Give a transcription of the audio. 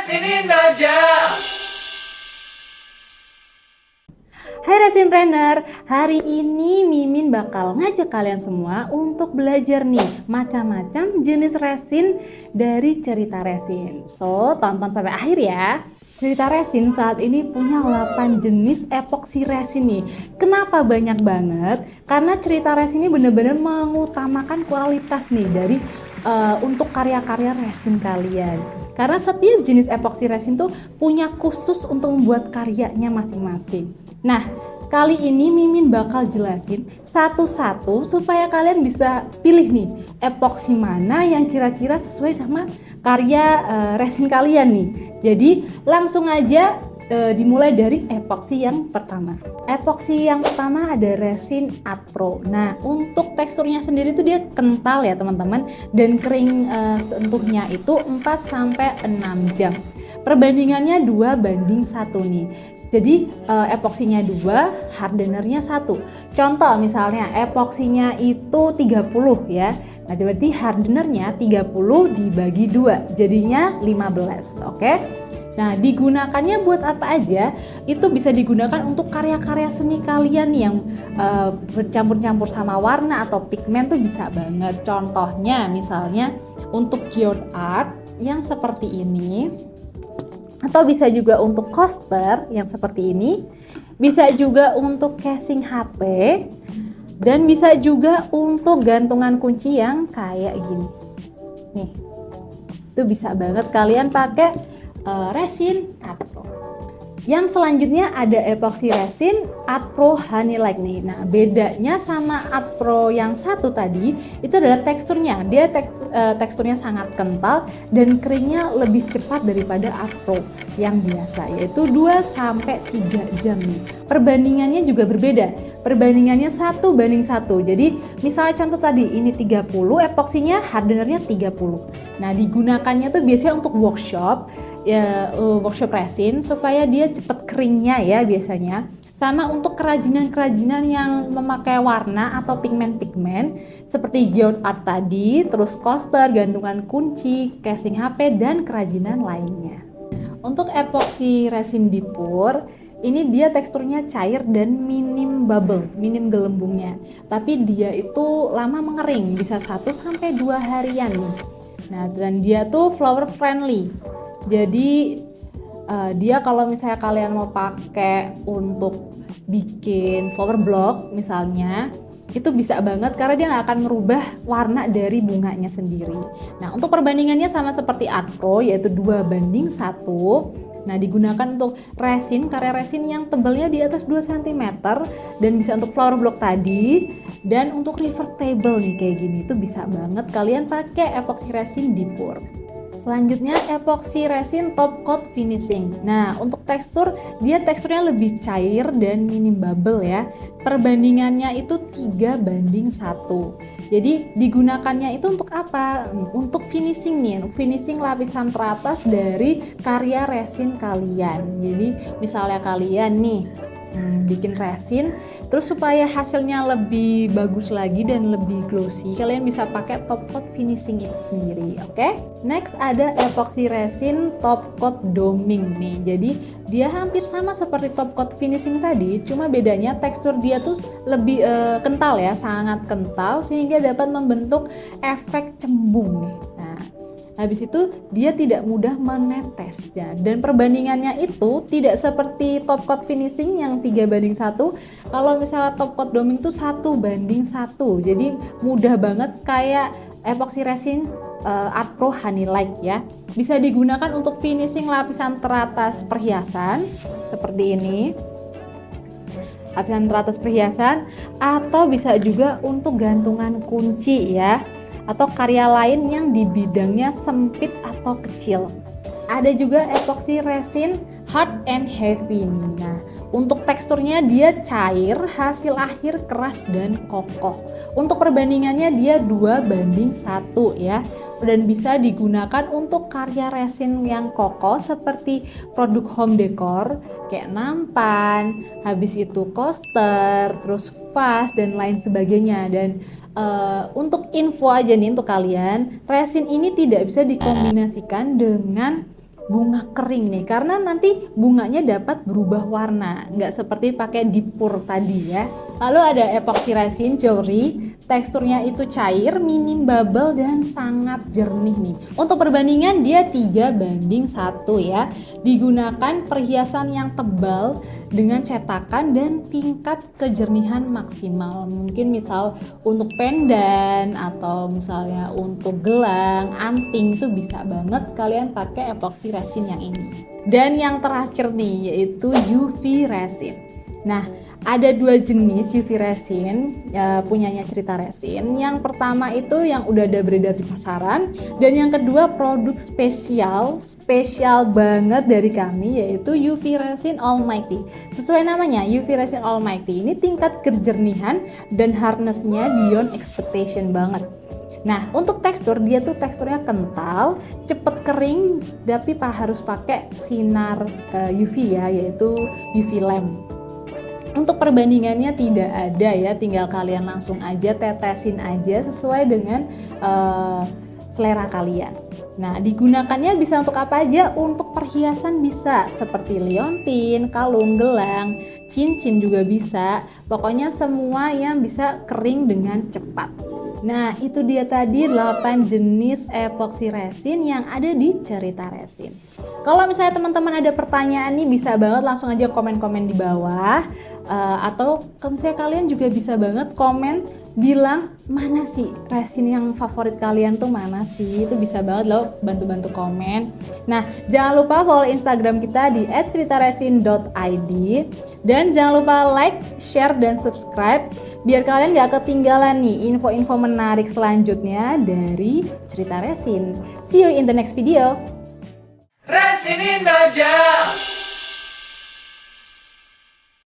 Sini aja. Hai Resinpreneur, hari ini Mimin bakal ngajak kalian semua untuk belajar nih macam-macam jenis resin dari Cerita Resin. So, tonton sampai akhir ya. Cerita Resin saat ini punya 8 jenis epoksi resin nih. Kenapa banyak banget? Karena Cerita Resin ini benar-benar mengutamakan kualitas nih dari untuk karya-karya resin kalian. Karena setiap jenis epoksi resin tuh punya khusus untuk membuat karyanya masing-masing. Nah, kali ini Mimin bakal jelasin satu-satu supaya kalian bisa pilih nih epoksi mana yang kira-kira sesuai sama karya resin kalian nih. Jadi langsung aja dimulai dari epoksi yang pertama. Epoksi yang pertama ada resin Art Pro. Nah, untuk teksturnya sendiri tuh dia kental ya teman-teman, dan kering sentuhnya itu 4-6 jam. Perbandingannya 2:1 nih. Jadi epoksinya 2, hardenernya 1. Contoh misalnya epoksinya itu 30 ya. Nah, berarti hardenernya 30 dibagi 2, jadinya 15, oke? Nah, digunakannya buat apa aja? Itu bisa digunakan untuk karya-karya seni kalian yang bercampur-campur sama warna atau pigmen tuh bisa banget. Contohnya misalnya untuk geode art yang seperti ini, atau bisa juga untuk coaster yang seperti ini, bisa juga untuk casing HP, dan bisa juga untuk gantungan kunci yang kayak gini. Nih, itu bisa banget kalian pakai resin Art Pro. Yang selanjutnya ada epoksi resin Art Pro Honey Like nih. Nah, bedanya sama Art Pro yang satu tadi itu adalah teksturnya. Dia teksturnya sangat kental dan keringnya lebih cepat daripada Art Pro yang biasa, yaitu 2-3 jam nih. Perbandingannya juga berbeda. Perbandingannya 1:1. Jadi misalnya contoh tadi ini 30, epoksinya hardenernya 30. Nah, digunakannya tuh biasanya untuk workshop ya, workshop resin supaya dia cepet keringnya ya biasanya. Sama untuk kerajinan-kerajinan yang memakai warna atau pigmen-pigmen seperti geode art tadi, terus coaster, gantungan kunci, casing HP, dan kerajinan lainnya. Untuk epoksi resin dipur, ini dia teksturnya cair dan minim bubble, minim gelembungnya. Tapi dia itu lama mengering, bisa 1-2 harian nih. Nah, dan dia tuh flower friendly. Jadi dia kalau misalnya kalian mau pakai untuk bikin flower block misalnya, itu bisa banget karena dia nggak akan merubah warna dari bunganya sendiri. Nah, untuk perbandingannya sama seperti Art Pro, yaitu 2:1. Nah, digunakan untuk resin, karya resin yang tebalnya di atas 2 cm dan bisa untuk flower block tadi, dan untuk revertable nih kayak gini, itu bisa banget kalian pakai epoksi resin dipur. Selanjutnya epoksi resin top coat finishing. Nah, untuk tekstur, dia teksturnya lebih cair dan minim bubble ya. Perbandingannya itu 3:1. Jadi digunakannya itu untuk apa? Untuk finishing nih, finishing lapisan teratas dari karya resin kalian. Jadi misalnya kalian nih bikin resin, terus supaya hasilnya lebih bagus lagi dan lebih glossy, kalian bisa pakai top coat finishing itu sendiri, oke? Next ada epoksi resin top coat doming nih. Jadi dia hampir sama seperti top coat finishing tadi, cuma bedanya tekstur dia tuh lebih kental ya, sangat kental sehingga dapat membentuk efek cembung nih. Nah, habis itu dia tidak mudah menetes ya. Dan perbandingannya itu tidak seperti top coat finishing yang 3:1. Kalau misalnya top coat doming itu 1:1. Jadi mudah banget kayak epoksi resin Art Pro Honey Like ya. Bisa digunakan untuk finishing lapisan teratas perhiasan seperti ini. Lapisan teratas perhiasan, atau bisa juga untuk gantungan kunci ya, atau karya lain yang di bidangnya sempit atau kecil. Ada juga epoksi resin hard and heavy nih. Nah, untuk teksturnya dia cair, hasil akhir keras dan kokoh. Untuk perbandingannya dia 2:1 ya. Dan bisa digunakan untuk karya resin yang kokoh seperti produk home decor kayak nampan, habis itu coaster, terus vas dan lain sebagainya. Dan untuk info aja nih untuk kalian, resin ini tidak bisa dikombinasikan dengan bunga kering nih, karena nanti bunganya dapat berubah warna, nggak seperti pakai dipur tadi ya. Lalu ada epoxy resin jewelry, teksturnya itu cair, minim bubble dan sangat jernih nih. Untuk perbandingan dia 3:1 ya. Digunakan perhiasan yang tebal dengan cetakan dan tingkat kejernihan maksimal. Mungkin misal untuk pendan atau misalnya untuk gelang, anting itu bisa banget kalian pakai epoxy resin yang ini. Dan yang terakhir nih yaitu UV resin. Nah, ada 2 jenis UV resin punyanya Cerita Resin. Yang pertama itu yang udah ada beredar di pasaran, dan yang kedua produk spesial banget dari kami yaitu UV Resin Almighty. Sesuai namanya, UV Resin Almighty ini tingkat kejernihan dan hardness-nya beyond expectation banget. Nah, untuk tekstur, dia tuh teksturnya kental, cepet kering, tapi harus pakai sinar UV ya, yaitu UV lamp. Untuk perbandingannya tidak ada ya, tinggal kalian langsung aja tetesin aja sesuai dengan selera kalian. Nah, digunakannya bisa untuk apa aja? Untuk perhiasan bisa, seperti liontin, kalung, gelang, cincin juga bisa. Pokoknya semua yang bisa kering dengan cepat. Nah, itu dia tadi 8 jenis epoxy resin yang ada di Cerita Resin. Kalau misalnya teman-teman ada pertanyaan nih, bisa banget langsung aja komen-komen di bawah. Atau misalnya kalian juga bisa banget komen bilang mana sih resin yang favorit kalian tuh mana sih, itu bisa banget loh, bantu-bantu komen. Nah, jangan lupa follow Instagram kita di @ceritaresin.id dan jangan lupa like, share, dan subscribe biar kalian gak ketinggalan nih info-info menarik selanjutnya dari Cerita Resin. See you in the next video. Resin Indonesia.